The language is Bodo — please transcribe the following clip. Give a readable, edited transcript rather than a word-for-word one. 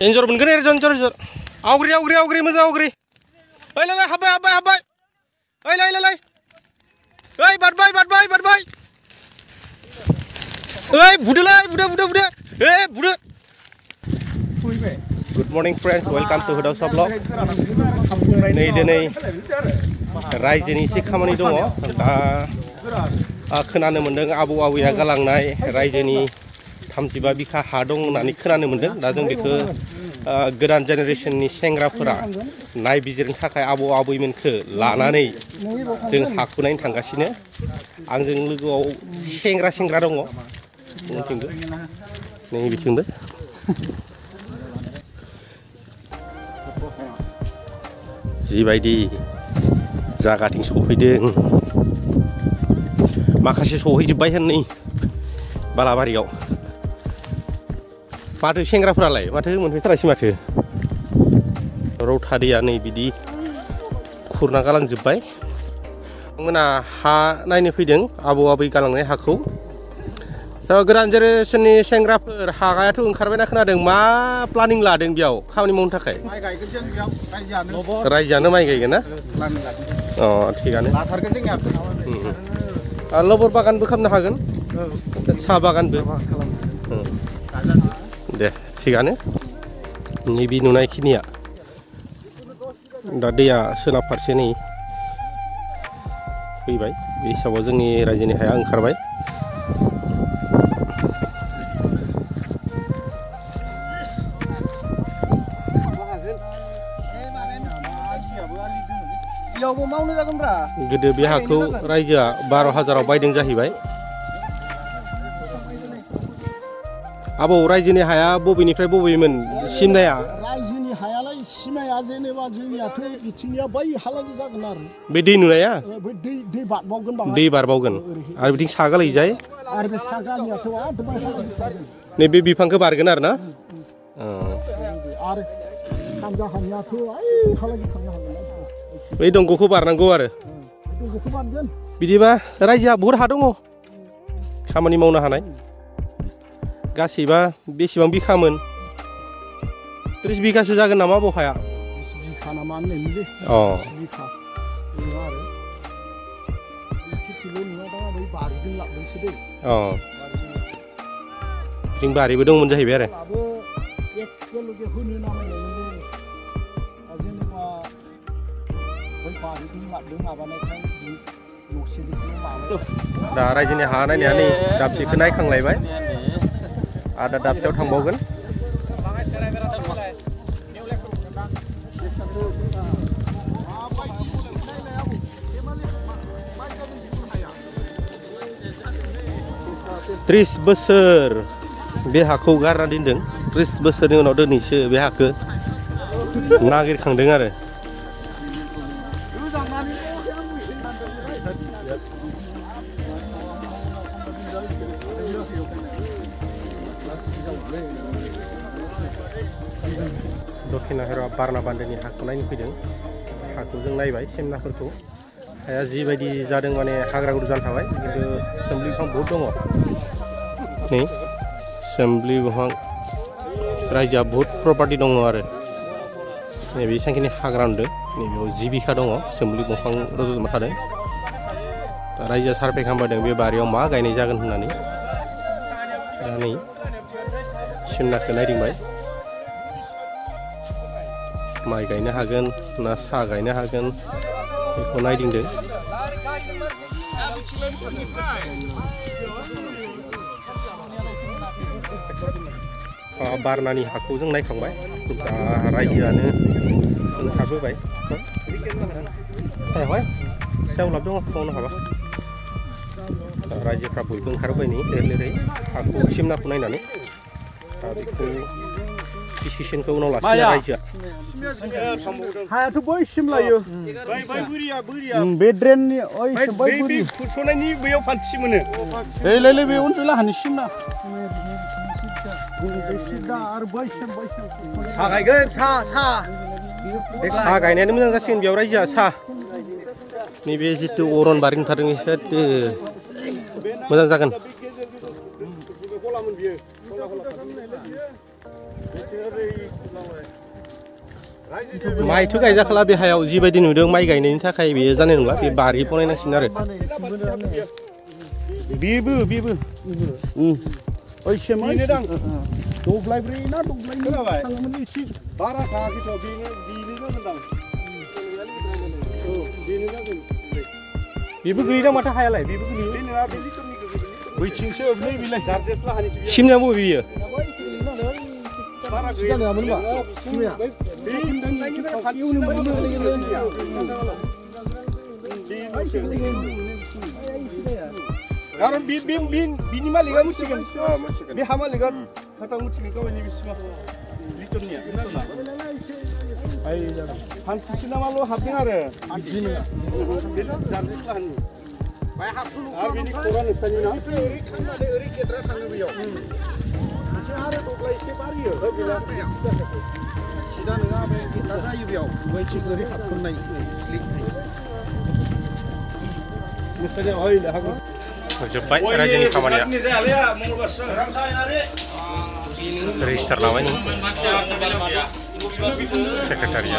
एन्जर मोनगोन एन्जर आवग्रि मोजां आवग्रि ओइ लाय हाबबाय ओइ लाय ओइ बारबाय ओइ बुदोलाय बुदो ए बुदो good morning friends welcome to हुदावसा ब्लग नै दिनै रायजोनि एसे खामानि दङ दा खोनानो मोन्दों आबौ आबैया गालांनाय रायजोनि 35 बिघा हा दं होननानै खोनानो मोन्दों दा जों बेखौ गोदान जेनेरेशननि सेंग्राफोरा नायबिजिरनो थाखाय आबौ आबैमोनखौ लानानै जों हाखौ नायनो थांगासिनो आंजों लोगोआव सेंग्रा दङ बिथिंबो नै बिथिंबो जिबायदि जागाथिं सफैदों माखासे सहैजोब्बाय होननै बालाबारियाव माथो सेंग्राफोरालाय माथो मोनफैथारासै माथो रौथा दैया नै बिदि खुरना गालांजोब्बाय मोना हा नायनो फैदों आबौ आबै गालांनाय हाखौ गोदान जेनेरेशननि सेंग्राफोर हागायाथ' ओंखारबायना खोनादों मा प्लानिं लादों बेयाव खामानि मावनो थाखाय माइ गायगोन जों बेयाव रायजोआनो माइ गायगोन ना अ थिगानो लाथारगोन जोंनिया लबर बागानबो खालामनो हागोन साहा बागानबो दे थिगानो नैबे नुनायखिनिया दा दैया सोनाब फारसे नै फैबाय बे हिसाबाव जोंनि रायजोनि हाया ओंखारबाय गोदो बे हाखौ रायजोआ 12,000 बायदों जाहैबाय आबौ रायजोनि हाया बबेनिफ्राय बबेमोन सिमनाया रायजोनि हायालाय सिमाया जेनेबा जोंनियाथ' बिथिंनिया बै हालागै जागोन आरो बे दै नुनाया दै बारबावगोन दै बारबावगोन आरो बिथिं सागालैजाय आरो बे सागानियाथ' नै बे बिफांखौ बारगोन आरो ना आरो सानजाहानियाथ' ओइ हालागै थांनो हागोन बै दंगखौ बारनांगौ आरो दंगखौ बारगोन बिदिबा रायजोआ बहुद हा दङ खामानि मावनो हानाय गासैबा बेसेबां बिघामोन 30 बिघासो जागोन नामा बहाया 20 बिघा नामा होननायमोनलै 20 बिघा नङा आरो खेथिल' नङा दा बै बारिजों लाबोदोंसो दै जों बारिबो दंमोन जाहैबाय आरो एखेलगे होनो नामायनायमोनलै जेनेबा बै बारिजों लाबोदों माबानायखाय न'सेनिखौनो माबादों दा रायजोनि हा नायनाया नै दाबसेखौ नायखांलायबाय आदा दाबसेयाव थांबावगोन त्रिस बोसोर बे हाखौ गारना दोनदों 30 बोसोरनि उनाव दिनैसो बे हाखौ नागिरखांदों आरो दक्षिण हेर'आ बारना बान्दोनि हाखौ नायनो फैदों हाखौ जों नायबाय सेमनाफोरखौ हाया जिबायदि जादों माने हाग्रा गुदु जाना थाबाय खिन्थु सोम्लि बिफां बहुद दङ नै सोम्लि बिफां रायजोआ बहुद प्रपार्टि दङ आरो नैबे एसेबांखिनि हाग्रा नुदों नैबेयाव 10 बिघा दङ सोम्लि दंफां रज'जोबना थादों दा रायजोआ सार्भे खालामबायदों बे बारियाव मा गायनाय जागोन होननानै दा नै सिमनाखौ नायदिंबाय माइ गायनो हागोन ना साहा गायनो हागोन बेखौ नायदिंदों बारनानि हाखौ जों नायखांबाय दा रायजोआनो ओंखारबोबाय सेवलाब दङ मावनो हाबा रायजोफ्रा बयबो ओंखारबोबाय नै लिरै हाखौ सिमनाखौ नायनानै दा बेखौ डिसिसनखौ उनाव लाखियो रायजोआ हायाथ' बै सिमलायो बे ड्रेननि बै खुरस'नायनि बैयाव फान्थि मोनो लै बे उनजुला हानि सिमना साहा गायगोन साहा गायनायानो मोजां जासिगोन बेयाव रायजोआ साहा नैबे जितु अरनबारि ओंखारदों एसे मोजां जागोन माइथ' गायजाखाला बे हायाव जिबायदि नुदों माइ गायनायनि थाखाय बेयो जानाय नंला बे बारि बनायनांसिगोन आरो बेबो ओइ सेमाय दब्लायब्रै ना दब्लायनै थाङोमोन एसे बारा थाङाखैथ' बेनो होनदां बेनो जागोन बेबो गैया माथो हायालाय बेबो गैया बे नङा बे लिटरनि बैथिंसो नै बिलाय गारजेस लाहानिसो सिमनाया बबे बियो बारा गैया नङामोनबा सिमाया कारण बिनि मालिका मिथिगोन बे हा मालिका खाथा मिथिगोन गावनि बिसिमा लिटरनिया हान्थिसो नामाल' हाबदों आरो बे गारजेस लाहानि आरो बेनि खौरां नोंसानि ना ओरै थांनानै ओरै गेद्रा थाङो बेयाव मोनसे आरो दब्लाय एसे बारियो गैला सिदा नङा बे गेद्रा जायो बेयाव बैथिं ओरै हाबसननाय नोंसानियाव ओइ हागौ जोब्बाय रायजोनि खामानिया रेजिस्टार लाबाय नों सेक्रेटारिया